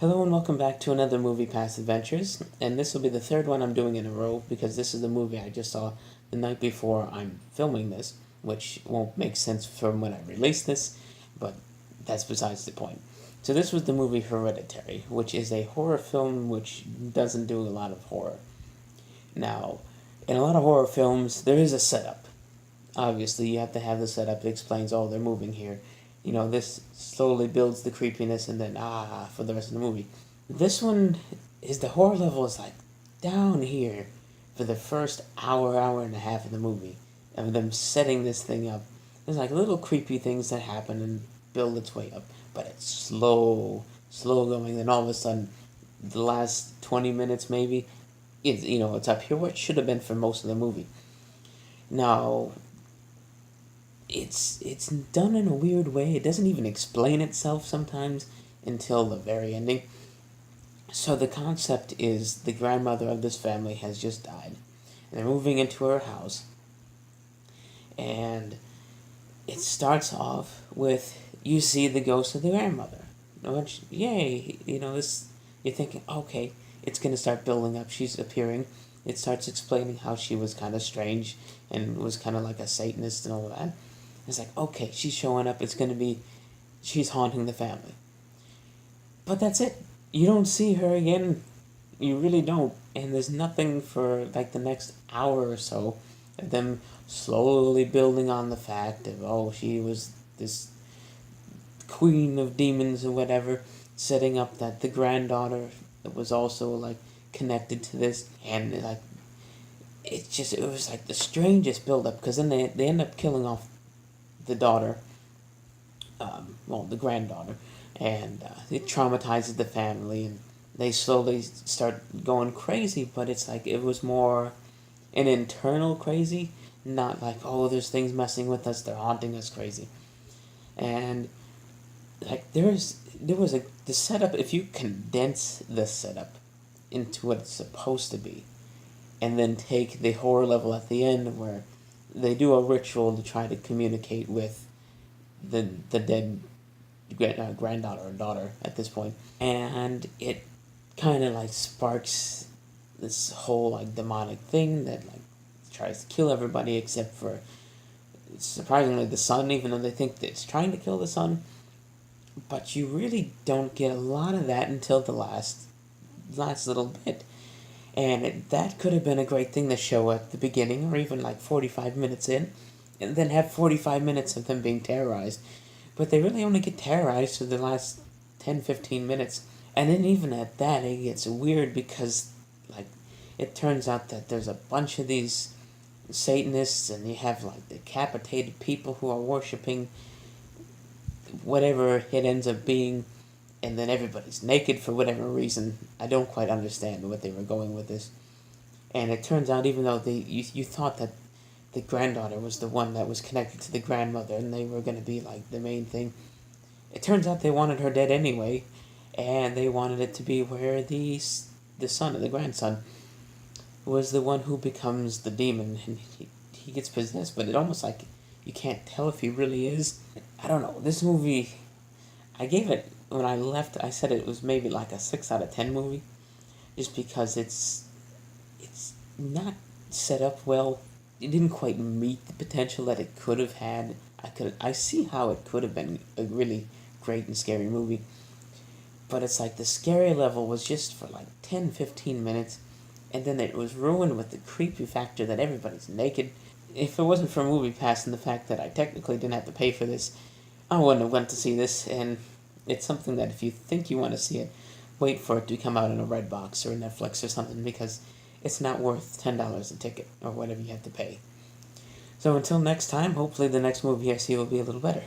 Hello and welcome back to another MoviePass Adventures, and this will be the third one I'm doing in a row because this is the movie I just saw the night before I'm filming this, which won't make sense from when I release this, but that's besides the point. So this was the movie Hereditary, which is a horror film which doesn't do a lot of horror. Now, in a lot of horror films, there is a setup. Obviously, you have to have the setup that explains, oh, they're moving here. You know, this slowly builds the creepiness and then, for the rest of the movie. This one is the horror level is like down here for the first hour and a half of the movie of them setting this thing up. There's like little creepy things that happen and build its way up, but it's slow going. Then all of a sudden, the last 20 minutes maybe, it's up here where it should have been for most of the movie. Now, it's done in a weird way. It doesn't even explain itself sometimes until the very ending. So the concept is the grandmother of this family has just died. And they're moving into her house. And it starts off with you see the ghost of the grandmother. Which, yay, this you're thinking, okay, it's gonna start building up. She's appearing. It starts explaining how she was kind of strange and was kind of like a Satanist and all that. It's like, okay, she's showing up. She's haunting the family. But that's it. You don't see her again. You really don't. And there's nothing for like the next hour or so of them slowly building on the fact of, oh, she was this queen of demons or whatever, setting up that the granddaughter was also like connected to this. And like, it was like the strangest build up because then they end up killing off the daughter, the granddaughter, and it traumatizes the family, and they slowly start going crazy, but it's like it was more an internal crazy, not like, oh, there's things messing with us, they're haunting us crazy. And like the setup, if you condense the setup into what it's supposed to be, and then take the horror level at the end where they do a ritual to try to communicate with the dead granddaughter or daughter at this point, and it kind of like sparks this whole like demonic thing that like tries to kill everybody except for surprisingly the son, even though they think that it's trying to kill the son. But you really don't get a lot of that until the last little bit. And that could have been a great thing to show at the beginning, or even like 45 minutes in, and then have 45 minutes of them being terrorized. But they really only get terrorized for the last 10-15 minutes. And then even at that, it gets weird because like it turns out that there's a bunch of these Satanists, and you have like decapitated people who are worshipping whatever it ends up being. And then everybody's naked for whatever reason. I don't quite understand what they were going with this. And it turns out, even though you thought that the granddaughter was the one that was connected to the grandmother and they were going to be like the main thing, it turns out they wanted her dead anyway. And they wanted it to be where the son, or the grandson, was the one who becomes the demon. And he gets possessed, but it almost like you can't tell if he really is. I don't know. This movie, I gave it... When I left, I said it was maybe like a 6 out of 10 movie, just because it's not set up well. It didn't quite meet the potential that it could have had. I see how it could have been a really great and scary movie, but it's like the scary level was just for like 10-15 minutes, and then it was ruined with the creepy factor that everybody's naked. If it wasn't for MoviePass and the fact that I technically didn't have to pay for this, I wouldn't have went to see this. And it's something that if you think you want to see it, wait for it to come out in a Redbox or a Netflix or something, because it's not worth $10 a ticket or whatever you have to pay. So until next time, hopefully the next movie I see will be a little better.